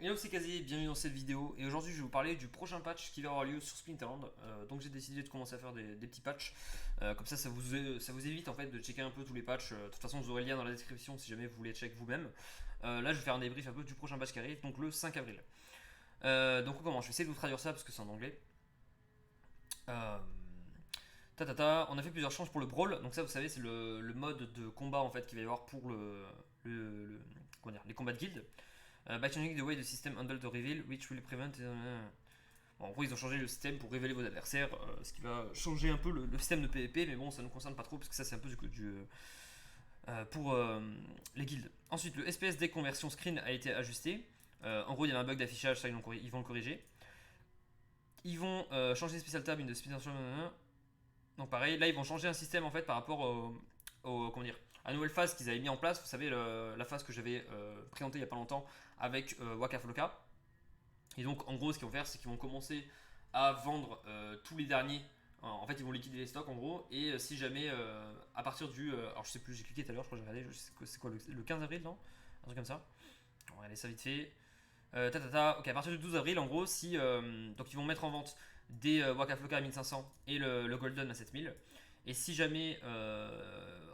Hello, c'est Kazi, bienvenue dans cette vidéo. Et aujourd'hui, je vais vous parler du prochain patch qui va avoir lieu sur Splinterland. Donc, j'ai décidé de commencer à faire des petits patchs. Comme ça, ça vous évite en fait de checker un peu tous les patchs. De toute façon, vous aurez le lien dans la description si jamais vous voulez check vous-même. Là, je vais faire un débrief un peu du prochain patch qui arrive, donc le 5 avril. Donc, on commence. Je vais essayer de vous traduire ça parce que c'est en anglais. Euh, on a fait plusieurs changes pour le brawl. Donc, ça, vous savez, c'est le mode de combat en fait qu'il va y avoir pour comment dire, les combats de guild. By changing the way the system handle the reveal, which will prevent. Bon, en gros, ils ont changé le système pour révéler vos adversaires, ce qui va changer un peu le système de PvP, mais bon, ça ne nous concerne pas trop parce que ça, c'est un peu pour les guildes. Ensuite, le SPS déconversion screen a été ajusté. En gros, il y a un bug d'affichage, ça, ils vont le corriger. Ils vont changer Special Tab in the Special. Donc, pareil, là, ils vont changer un système en fait par rapport comment dire, à la nouvelle phase qu'ils avaient mis en place. Vous savez, la phase que j'avais présentée il n'y a pas longtemps avec Waka Flocka. Et donc, en gros, ce qu'ils vont faire, c'est qu'ils vont commencer à vendre tous les derniers. En fait, ils vont liquider les stocks en gros. Et si jamais, à partir du. Alors, je sais plus, j'ai cliqué tout à l'heure, je crois que j'ai regardé. C'est quoi, le 15 avril, non? Un truc comme ça. On va regarder ça vite fait. Ok, à partir du 12 avril, en gros, si. Donc, ils vont mettre en vente des Waka Flocka à 1500 et le Golden à 7000. Et si jamais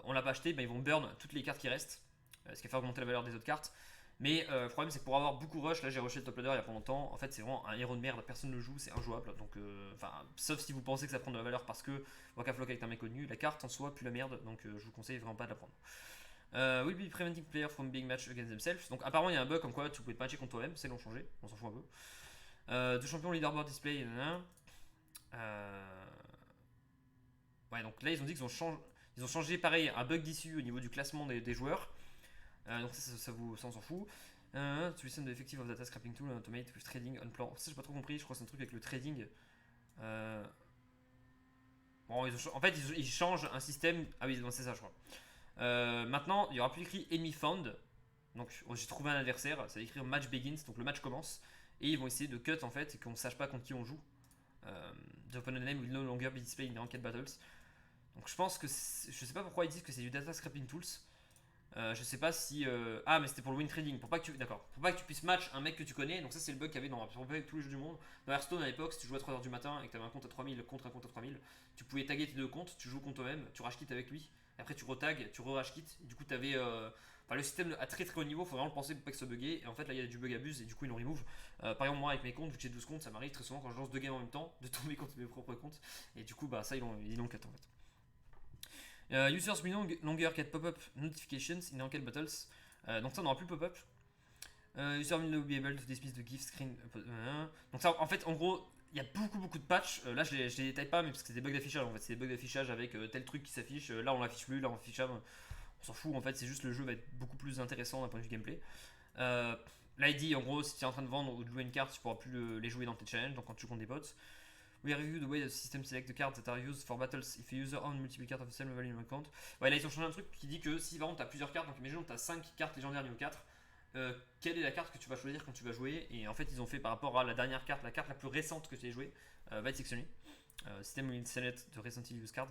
on l'a pas acheté, bah, ils vont burn toutes les cartes qui restent. Ce qui va faire augmenter la valeur des autres cartes. Mais le problème, c'est que pour avoir beaucoup rush, là j'ai rushé le top ladder il y a pas longtemps. En fait, c'est vraiment un héros de merde, personne ne le joue, c'est injouable. Donc, sauf si vous pensez que ça prend de la valeur parce que Waka Flocka est un mec connu, la carte en soi pue la merde, donc je vous conseille vraiment pas de la prendre. Will be preventing player from being matched against themselves. Donc, apparemment, il y a un bug comme quoi tu pouvais te matcher contre toi-même, c'est l'ont changé, on s'en fout un peu. De champion leaderboard display, ouais, donc là ils ont dit qu'ils ils ont changé pareil un bug d'issue au niveau du classement des joueurs. Donc ça on s'en fout. To listen the effective of data scrapping tool and automate with trading on plan. Ça j'ai pas trop compris, je crois que c'est un truc avec le trading. Bon, en fait ils changent un système. Ah oui, c'est ça je crois. Maintenant il y aura plus écrit enemy found. Donc j'ai trouvé un adversaire, ça va écrire match begins, donc le match commence. Et ils vont essayer de cut en fait et qu'on sache pas contre qui on joue. The opponent name will no longer be displayed in the ranked battles. Donc je pense que je sais pas pourquoi ils disent que c'est du data scrapping tools. Je sais pas si ah mais c'était pour le win trading pour pas que tu puisses match un mec que tu connais. Donc ça c'est le bug qu'il y avait dans tous les jeux du monde. Dans Hearthstone à l'époque, si tu jouais à 3h du matin et que tu avais un compte à 3000 contre un compte à 3000, tu pouvais taguer tes deux comptes, tu joues contre toi-même, tu rage quit avec lui. Et après tu retags, tu re-rage quit. Du coup t'avais le système à très très haut niveau, faut vraiment le penser pour pas que ce soit bugué. Et en fait là il y a du bug abuse et du coup ils l'ont remove. Par exemple moi avec mes comptes, vu que j'ai 12 comptes, ça m'arrive très souvent quand je lance deux games en même temps de tomber contre mes propres comptes. Et du coup bah ça ils l'ont cut en fait. Users will no longer get pop-up notifications in ranked battles. Donc ça, on n'aura plus pop-up. User will not be able to dismiss the gift screen. Donc ça, en fait, en gros, il y a beaucoup de patchs. Là, je les détaille pas, mais parce que c'est des bugs d'affichage. En fait, c'est des bugs d'affichage avec tel truc qui s'affiche. Là, on l'affiche plus. Là, on affiche. On s'en fout. En fait, c'est juste le jeu va être beaucoup plus intéressant d'un point de vue gameplay. Là, il dit en gros, si tu es en train de vendre ou de jouer une carte, tu pourras plus les jouer dans tes challenges. Donc quand tu joues contre des bots. We review the way the system select the cards that are used for battles if a user owns multiple cards of the same level in one account. Ouais, là ils ont changé un truc qui dit que si par exemple tu as plusieurs cartes, donc imaginons que tu as 5 cartes légendaires niveau 4, quelle est la carte que tu vas choisir quand tu vas jouer. Et en fait, ils ont fait par rapport à la dernière carte, la carte la plus récente que tu as jouée, va être sélectionnée. System will select the recently used card.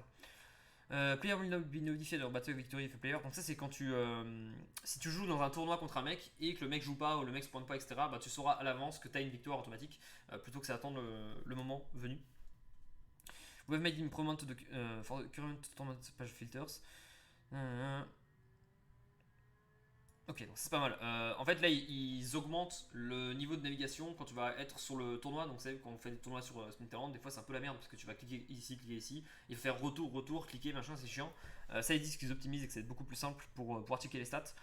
Player will not be notified of battle victory if a player. Donc ça c'est quand si tu joues dans un tournoi contre un mec et que le mec joue pas ou le mec se pointe pas, etc. Bah tu sauras à l'avance que tu as une victoire automatique plutôt que ça attendre le moment venu. We have made improvement for the current tournament page filters. Ok, donc c'est pas mal. En fait, là, ils augmentent le niveau de navigation quand tu vas être sur le tournoi. Donc, vous savez, quand on fait des tournois sur Splinterland, des fois c'est un peu la merde parce que tu vas cliquer ici. Il faut faire retour, cliquer, machin, c'est chiant. Ça, ils disent qu'ils optimisent et que c'est beaucoup plus simple pour pouvoir checker les stats.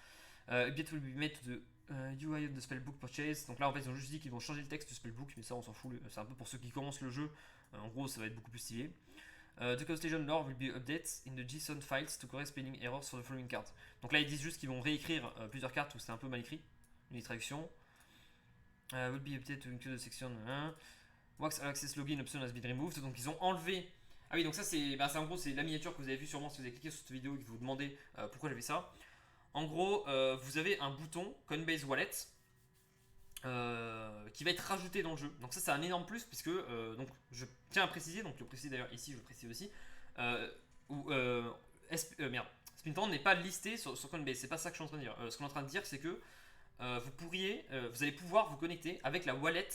Update will be made to the UI of the spellbook purchase. Donc là, en fait, ils ont juste dit qu'ils vont changer le texte du spellbook, mais ça, on s'en fout. C'est un peu pour ceux qui commencent le jeu. En gros, ça va être beaucoup plus stylé. The Constellation lore will be updated in the JSON files to correct spelling errors for the following cards. Donc là, ils disent juste qu'ils vont réécrire plusieurs cartes où c'est un peu mal écrit. Une traduction. Will be updated to include the section 1. Wax access login option has been removed. Donc ils ont enlevé. Ah oui, donc ça c'est en gros c'est la miniature que vous avez vue sûrement si vous avez cliqué sur cette vidéo et que vous vous demandez pourquoi j'avais ça. En gros, vous avez un bouton Coinbase Wallet qui va être rajouté dans le jeu. Donc ça c'est un énorme plus puisque donc je tiens à préciser, donc je le précise d'ailleurs ici, je le précise aussi, où merde, Splinterland n'est pas listé sur Coinbase. C'est pas ça que je suis en train de dire. Ce qu'on est en train de dire c'est que vous allez pouvoir vous connecter avec la wallet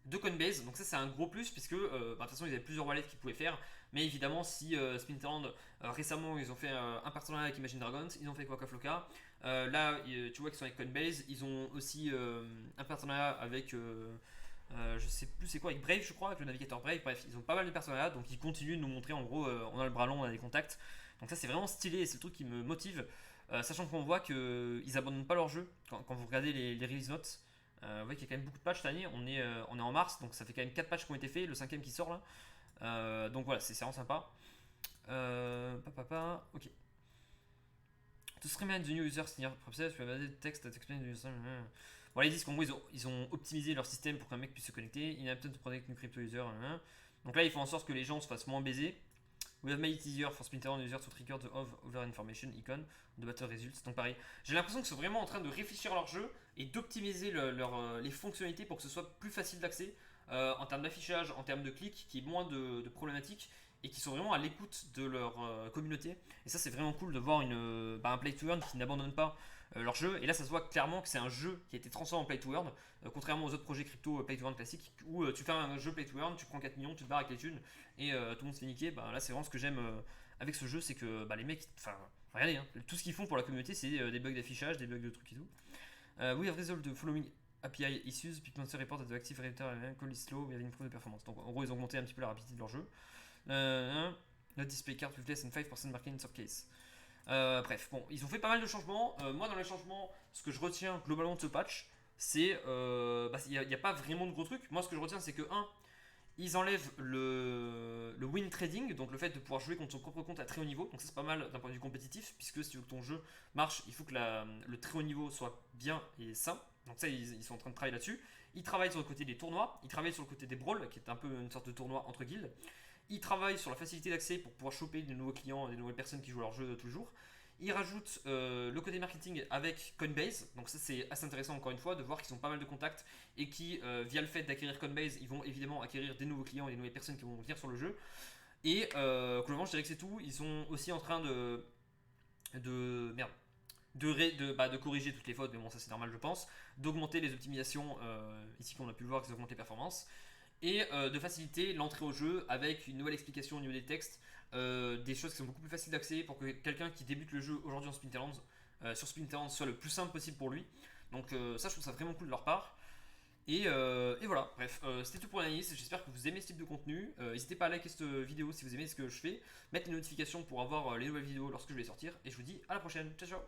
de Coinbase. Donc ça c'est un gros plus puisque de toute façon ils avaient plusieurs wallets qu'ils pouvaient faire. Mais évidemment si Splinterland récemment ils ont fait un partenariat avec Imagine Dragons, ils ont fait Waka Flocka. Là tu vois qu'ils sont avec Coinbase, ils ont aussi un partenariat avec je sais plus c'est quoi, avec Brave je crois, avec le navigateur Brave. Bref, ils ont pas mal de partenariats donc ils continuent de nous montrer en gros on a le bras long, on a des contacts. Donc ça c'est vraiment stylé et c'est le truc qui me motive. Sachant qu'on voit qu'ils abandonnent pas leur jeu quand vous regardez les release notes. Vous voyez qu'il y a quand même beaucoup de patchs cette année. On est en mars, donc ça fait quand même 4 patchs qui ont été faits, le cinquième qui sort là. Donc voilà, c'est vraiment sympa. Ok. To streamline the new user senior process, we have added text that explains the user. Voilà, ils disent qu'en gros ils ont optimisé leur système pour qu'un mec puisse se connecter. Inaptitude to protect new crypto user. Donc là, ils font en sorte que les gens se fassent moins baiser. We have made it easier for Splinterland users to trigger the over information icon de battle results. Donc pareil, j'ai l'impression qu'ils sont vraiment en train de réfléchir à leur jeu et d'optimiser les fonctionnalités pour que ce soit plus facile d'accès en termes d'affichage, en termes de clics, qui est moins de problématiques et qui sont vraiment à l'écoute de leur communauté. Et ça c'est vraiment cool de voir un play to earn qui n'abandonne pas leur jeu. Et là ça se voit clairement que c'est un jeu qui a été transformé en play to earn, contrairement aux autres projets crypto play to earn classiques où tu fais un jeu play to earn, tu prends 4 millions, tu te barres avec les thunes et tout le monde se fait niquer. Là c'est vraiment ce que j'aime avec ce jeu, c'est que les mecs, regardez, hein, tout ce qu'ils font pour la communauté c'est des bugs d'affichage, des bugs de trucs et tout. We have resolved the following API issues, Pitmonster report that the active reader call is slow, il y avait une preuve de performance. Donc en gros ils ont augmenté un petit peu la rapidité de leur jeu. Not display card with less than 5% marking in some case. Bref, bon, ils ont fait pas mal de changements. Moi, dans les changements, ce que je retiens globalement de ce patch, c'est. Il n'y a pas vraiment de gros trucs. Moi, ce que je retiens, c'est que, ils enlèvent le win trading, donc le fait de pouvoir jouer contre son propre compte à très haut niveau. Donc, ça, c'est pas mal d'un point de vue compétitif, puisque si tu veux que ton jeu marche, il faut que le très haut niveau soit bien et sain. Donc, ça, ils sont en train de travailler là-dessus. Ils travaillent sur le côté des tournois, ils travaillent sur le côté des brawls, qui est un peu une sorte de tournoi entre guildes. Ils travaillent sur la facilité d'accès pour pouvoir choper de nouveaux clients, des nouvelles personnes qui jouent leur jeu tous les jours. Ils rajoutent le côté marketing avec Coinbase, donc ça c'est assez intéressant encore une fois de voir qu'ils ont pas mal de contacts et qui via le fait d'acquérir Coinbase ils vont évidemment acquérir des nouveaux clients et des nouvelles personnes qui vont venir sur le jeu. Et globalement je dirais que c'est tout. Ils sont aussi en train de corriger toutes les fautes, mais bon ça c'est normal je pense, d'augmenter les optimisations, ici qu'on a pu le voir qu'ils augmentent les performances, et de faciliter l'entrée au jeu avec une nouvelle explication au niveau des textes, des choses qui sont beaucoup plus faciles d'accès pour que quelqu'un qui débute le jeu aujourd'hui en Splinterlands, sur Splinterlands soit le plus simple possible pour lui. Donc ça je trouve ça vraiment cool de leur part. Et voilà, bref, c'était tout pour l'analyse. J'espère que vous aimez ce type de contenu. N'hésitez pas à liker cette vidéo si vous aimez ce que je fais, mettre les notifications pour avoir les nouvelles vidéos lorsque je vais les sortir. Et je vous dis à la prochaine, ciao ciao.